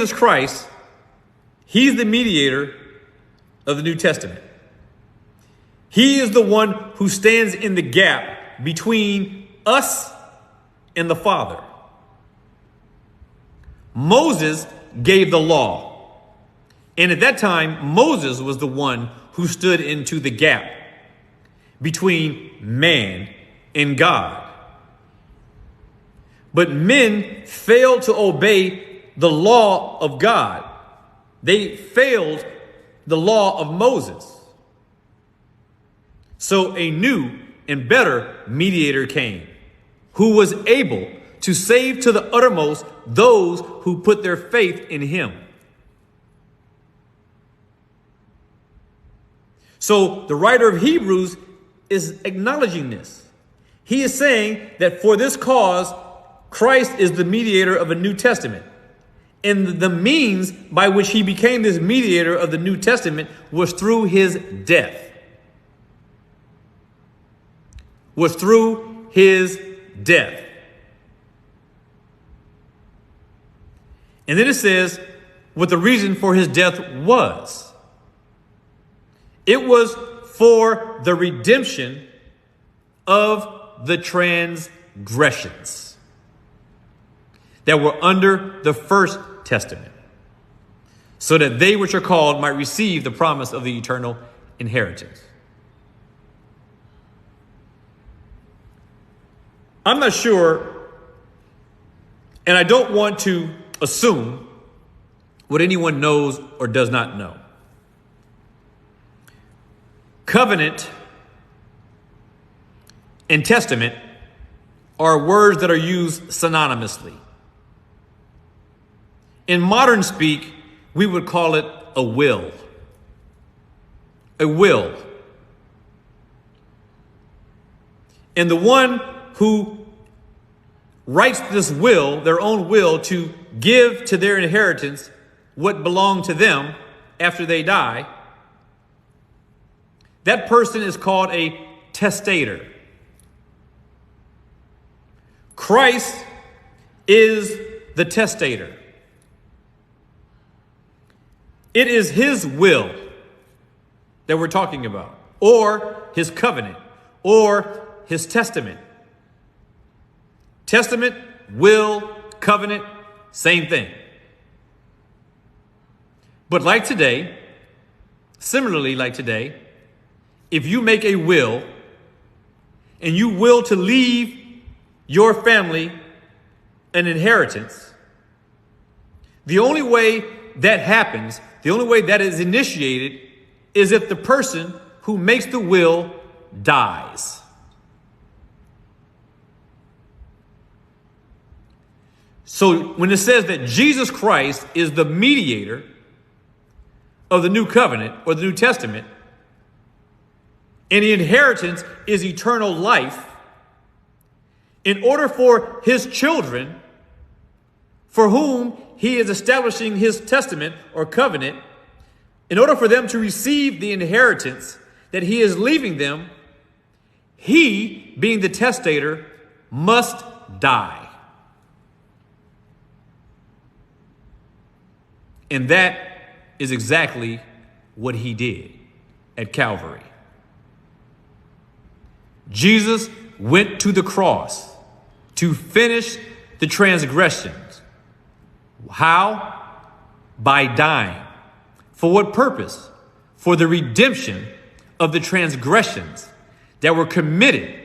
Jesus Christ, he's the mediator of the New Testament. He is the one who stands in the gap between us and the Father. Moses gave the law. And at that time, Moses was the one who stood into the gap between man and God. But men failed to obey the law of God. They failed the law of Moses. So a new and better mediator came, who was able to save to the uttermost those who put their faith in him. So the writer of Hebrews is acknowledging this. He is saying that for this cause, Christ is the mediator of a New Testament. And the means by which he became this mediator of the New Testament was through his death. Was through his death. And then it says what the reason for his death was. It was for the redemption of the transgressions that were under the first testament, so that they which are called might receive the promise of the eternal inheritance. I'm not sure, and I don't want to assume what anyone knows or does not know. Covenant and testament are words that are used synonymously. In modern speak, we would call it a will. A will. And the one who writes this will, their own will, to give to their inheritance what belonged to them after they die, that person is called a testator. Christ is the testator. It is his will that we're talking about, or his covenant, or his testament. Testament, will, covenant, same thing. But like today, similarly like today, if you make a will and you will to leave your family an inheritance, the only way that happens, the only way that is initiated, is if the person who makes the will dies. So when it says that Jesus Christ is the mediator of the new covenant or the New Testament, and the inheritance is eternal life, in order for his children, for whom he is establishing his testament or covenant, in order for them to receive the inheritance that he is leaving them, he, being the testator, must die. And that is exactly what he did at Calvary. Jesus went to the cross to finish the transgressions. How? By dying. For what purpose? For the redemption of the transgressions that were committed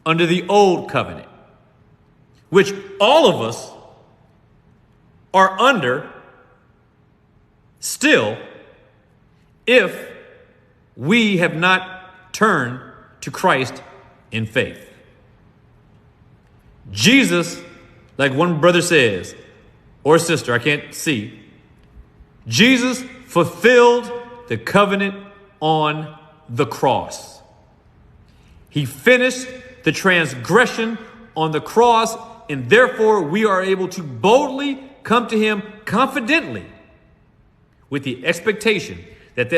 under the old covenant, which all of us are under still, if we have not turned to Christ in faith. Jesus, like one brother says, or sister, I can't see, Jesus fulfilled the covenant on the cross. He finished the transgression on the cross, and therefore we are able to boldly come to him confidently with the expectation that